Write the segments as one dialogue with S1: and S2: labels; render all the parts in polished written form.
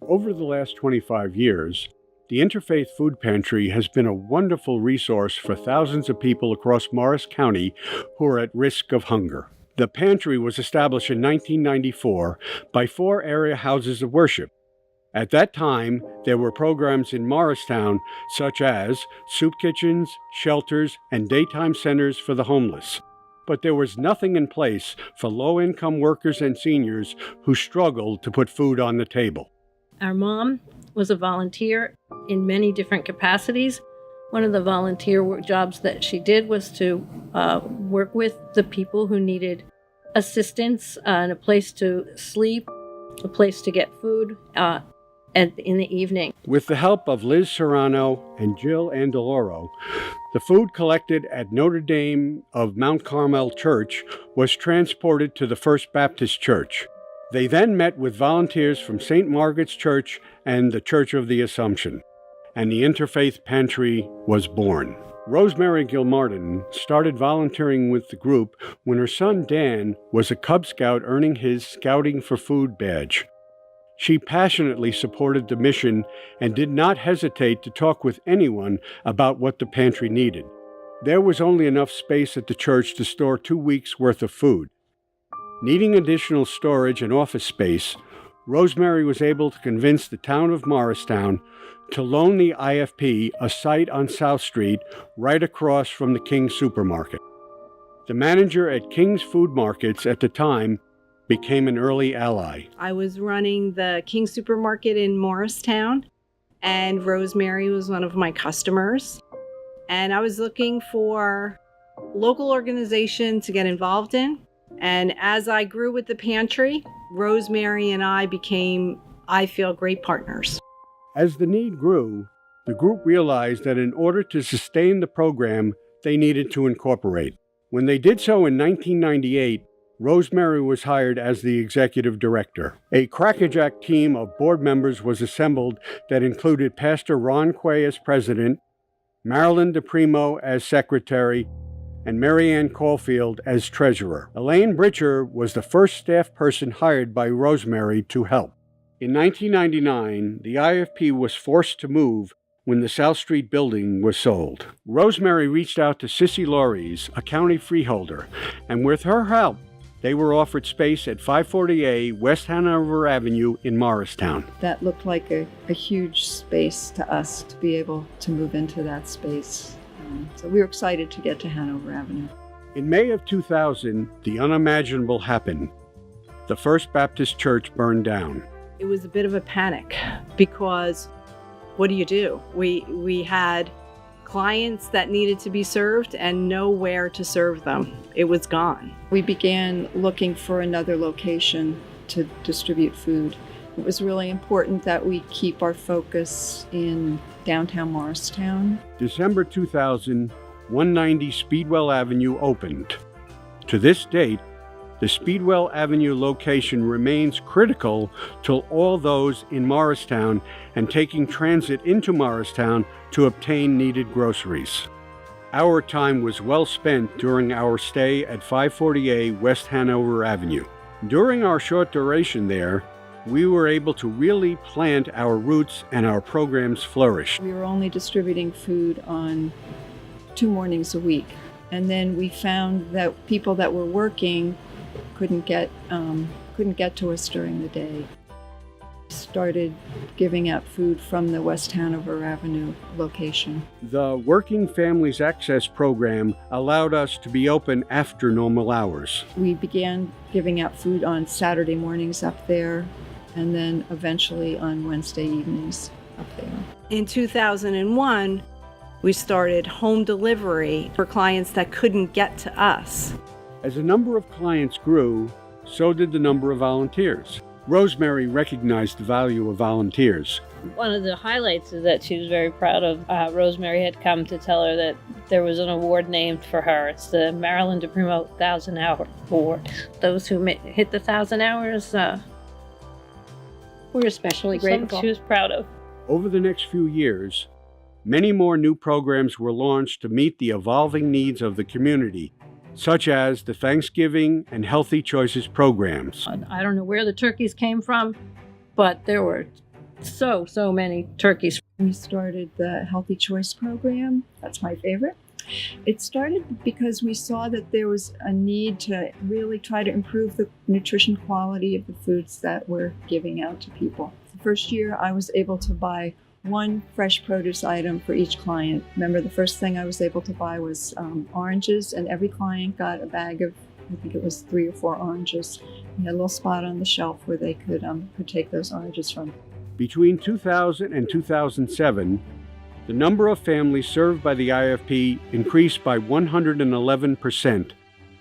S1: Over the last 25 years, the Interfaith Food Pantry has been a wonderful resource for thousands of people across Morris County who are at risk of hunger. The pantry was established in 1994 by 4 area houses of worship. At that time, there were programs in Morristown such as soup kitchens, shelters, and daytime centers for the homeless. But there was nothing in place for low-income workers and seniors who struggled to put food on the table.
S2: Our mom was a volunteer in many different capacities. One of the volunteer jobs that she did was to work with the people who needed assistance and a place to sleep, a place to get food in the evening.
S1: With the help of Liz Serrano and Jill Andaloro, the food collected at Notre Dame of Mount Carmel Church was transported to the First Baptist Church. They then met with volunteers from St. Margaret's Church and the Church of the Assumption, and the Interfaith Pantry was born. Rosemary Gilmartin started volunteering with the group when her son Dan was a Cub Scout earning his Scouting for Food badge. She passionately supported the mission and did not hesitate to talk with anyone about what the pantry needed. There was only enough space at the church to store 2 weeks' worth of food. Needing additional storage and office space, Rosemary was able to convince the town of Morristown to loan the IFP a site on South Street right across from the King's Supermarket. The manager at King's Food Markets at the time became an early ally.
S3: I was running the King's Supermarket in Morristown, and Rosemary was one of my customers. And I was looking for a local organization to get involved in. And as I grew with the pantry, Rosemary and I became, I feel, great partners.
S1: As the need grew, the group realized that in order to sustain the program, they needed to incorporate. When they did so in 1998, Rosemary was hired as the executive director. A crackerjack team of board members was assembled that included Pastor Ron Quay as president, Marilyn DePrimo as secretary, and Mary Ann Caulfield as treasurer. Elaine Britcher was the first staff person hired by Rosemary to help. In 1999, the IFP was forced to move when the South Street building was sold. Rosemary reached out to Sissy Lauries, a county freeholder, and with her help, they were offered space at 540A West Hanover Avenue in Morristown.
S4: That looked like a huge space to us to be able to move into that space. So we were excited to get to Hanover Avenue.
S1: In May of 2000, the unimaginable happened. The First Baptist Church burned down.
S3: It was a bit of a panic because what do? We had clients that needed to be served and nowhere to serve them. It was gone.
S4: We began looking for another location to distribute food. It was really important that we keep our focus in downtown Morristown.
S1: December 2000, 190 Speedwell Avenue opened. To this date, the Speedwell Avenue location remains critical to all those in Morristown and taking transit into Morristown to obtain needed groceries. Our time was well spent during our stay at 540A West Hanover Avenue. During our short duration there, we were able to really plant our roots and our programs flourished.
S4: We were only distributing food on 2 mornings a week. And then we found that people that were working couldn't get to us during the day. Started giving out food from the West Hanover Avenue location.
S1: The Working Families Access Program allowed us to be open after normal hours.
S4: We began giving out food on Saturday mornings up there, and then eventually on Wednesday evenings up there.
S3: In 2001, we started home delivery for clients that couldn't get to us.
S1: As the number of clients grew, so did the number of volunteers. Rosemary recognized the value of volunteers.
S2: One of the highlights is that she was very proud of. Rosemary had come to tell her that there was an award named for her. It's the Marilyn DePrimo 1,000-Hour Award. Those who hit the 1,000 hours, we're especially grateful. She was proud of.
S1: Over the next few years, many more new programs were launched to meet the evolving needs of the community, such as the Thanksgiving and Healthy Choices programs.
S2: I don't know where the turkeys came from, but there were so many turkeys.
S4: We started the Healthy Choice program. That's my favorite. It started because we saw that there was a need to really try to improve the nutrition quality of the foods that we're giving out to people. The first year, I was able to buy one fresh produce item for each client. Remember, the first thing I was able to buy was oranges, and every client got a bag of, I think it was 3 or 4 oranges. We had a little spot on the shelf where they could take those oranges from.
S1: Between 2000 and 2007, the number of families served by the IFP increased by 111%,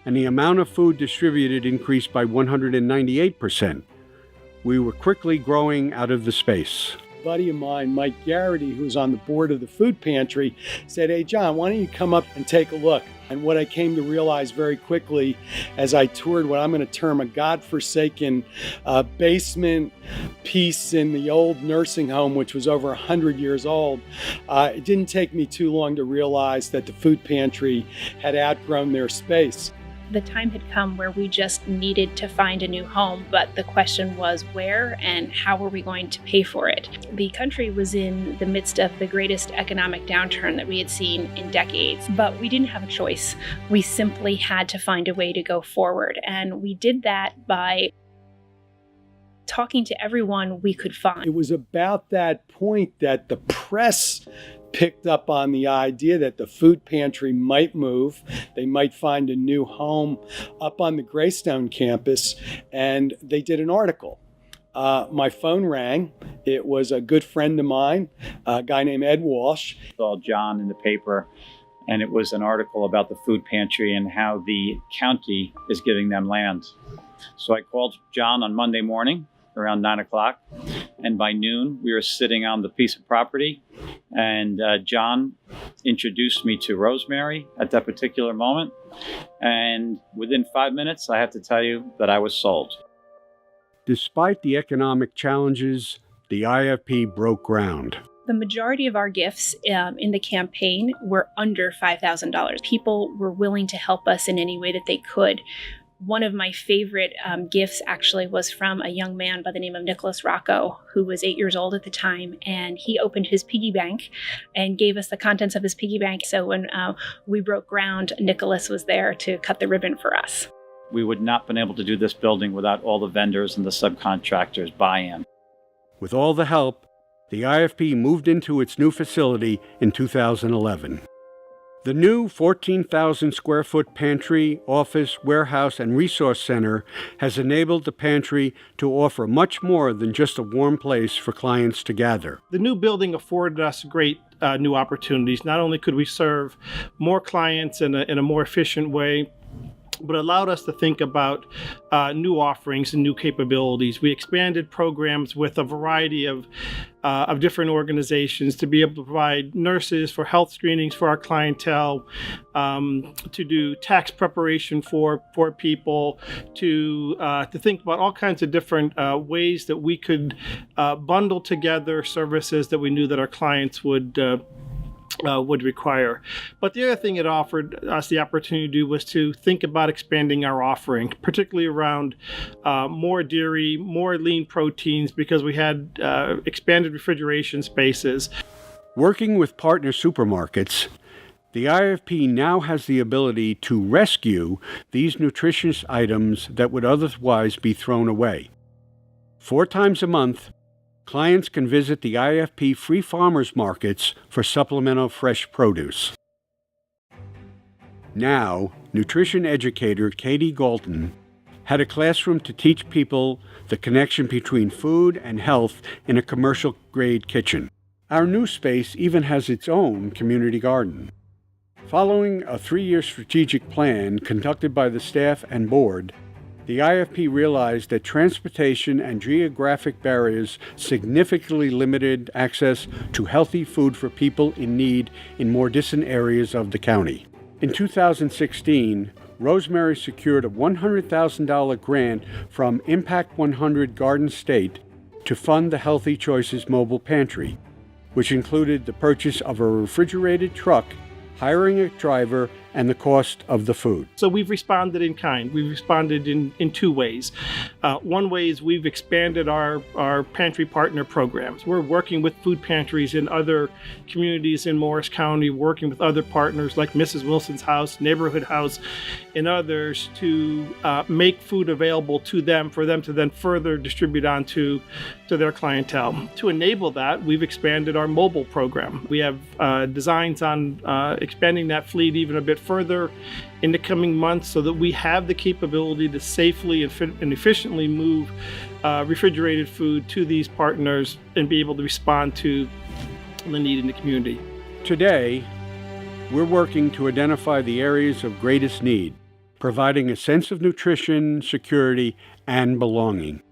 S1: and the amount of food distributed increased by 198%. We were quickly growing out of the space.
S5: A buddy of mine, Mike Garrity, who was on the board of the food pantry, said, "Hey, John, why don't you come up and take a look?" And what I came to realize very quickly as I toured what I'm going to term a godforsaken basement piece in the old nursing home, which was over 100 years old, it didn't take me too long to realize that the food pantry had outgrown their space.
S6: The time had come where we just needed to find a new home, but the question was where and how were we going to pay for it? The country was in the midst of the greatest economic downturn that we had seen in decades, but we didn't have a choice. We simply had to find a way to go forward, and we did that by talking to everyone we could find.
S5: It was about that point that the press picked up on the idea that the food pantry might move. They might find a new home up on the Greystone campus, and they did an article. My phone rang. It was a good friend of mine, a guy named Ed Walsh.
S7: I saw John in the paper, and it was an article about the food pantry and how the county is giving them land. So I called John on Monday morning around 9 o'clock, and by noon we were sitting on the piece of property, and John introduced me to Rosemary at that particular moment, and within 5 minutes I have to tell you that I was sold.
S1: Despite the economic challenges, the IFP broke ground.
S6: The majority of our gifts in the campaign were under $5,000. People were willing to help us in any way that they could. One of my favorite gifts actually was from a young man by the name of Nicholas Rocco, who was 8 years old at the time, and he opened his piggy bank and gave us the contents of his piggy bank. So when we broke ground, Nicholas was there to cut the ribbon for us.
S7: We would not have been able to do this building without all the vendors and the subcontractors' buy-in.
S1: With all the help, the IFP moved into its new facility in 2011. The new 14,000 square foot pantry, office, warehouse, and resource center has enabled the pantry to offer much more than just a warm place for clients to gather.
S8: The new building afforded us great new opportunities. Not only could we serve more clients in a more efficient way, but allowed us to think about new offerings and new capabilities. We expanded programs with a variety of different organizations to be able to provide nurses for health screenings for our clientele, to do tax preparation for people, to think about all kinds of different ways that we could bundle together services that we knew that our clients would require. But the other thing it offered us the opportunity to do was to think about expanding our offering, particularly around more dairy, more lean proteins, because we had expanded refrigeration spaces.
S1: Working with partner supermarkets, the IFP now has the ability to rescue these nutritious items that would otherwise be thrown away. 4 times a month, clients can visit the IFP free farmers markets for supplemental fresh produce. Now, nutrition educator Katie Galton had a classroom to teach people the connection between food and health in a commercial-grade kitchen. Our new space even has its own community garden. Following a 3-year strategic plan conducted by the staff and board, the IFP realized that transportation and geographic barriers significantly limited access to healthy food for people in need in more distant areas of the county. In 2016, Rosemary secured a $100,000 grant from Impact 100 Garden State to fund the Healthy Choices mobile pantry, which included the purchase of a refrigerated truck, hiring a driver, and the cost of the food.
S8: So we've responded in kind. We've responded in two ways. One way is we've expanded our pantry partner programs. We're working with food pantries in other communities in Morris County, working with other partners like Mrs. Wilson's House, Neighborhood House, and others to make food available to them for them to then further distribute on to their clientele. To enable that, we've expanded our mobile program. We have designs on expanding that fleet even a bit further in the coming months so that we have the capability to safely and efficiently move refrigerated food to these partners and be able to respond to the need in the community.
S1: Today, we're working to identify the areas of greatest need, providing a sense of nutrition, security, and belonging,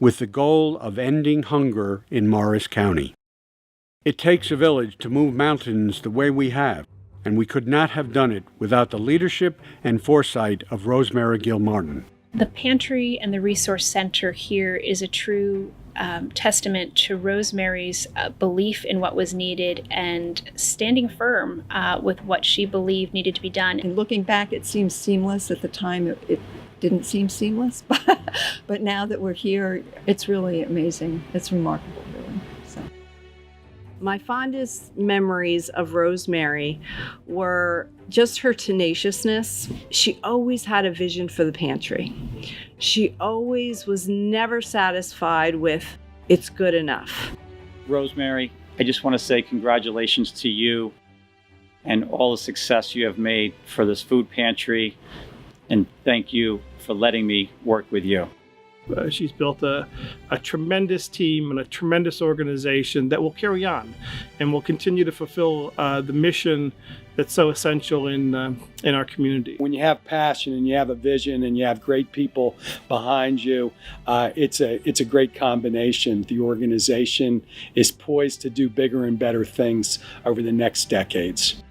S1: with the goal of ending hunger in Morris County. It takes a village to move mountains the way we have, and we could not have done it without the leadership and foresight of Rosemary Gilmartin.
S6: The pantry and the resource center here is a true testament to Rosemary's belief in what was needed and standing firm with what she believed needed to be done.
S4: And looking back, it seems seamless. At the time, it didn't seem seamless, but now that we're here, it's really amazing. It's remarkable, really. So.
S3: My fondest memories of Rosemary were just her tenaciousness. She always had a vision for the pantry. She always was never satisfied with, it's good enough.
S7: Rosemary, I just want to say congratulations to you and all the success you have made for this food pantry, and thank you for letting me work with you.
S8: She's built a tremendous team and a tremendous organization that will carry on and will continue to fulfill the mission that's so essential in our community.
S5: When you have passion and you have a vision and you have great people behind you, it's a great combination. The organization is poised to do bigger and better things over the next decades.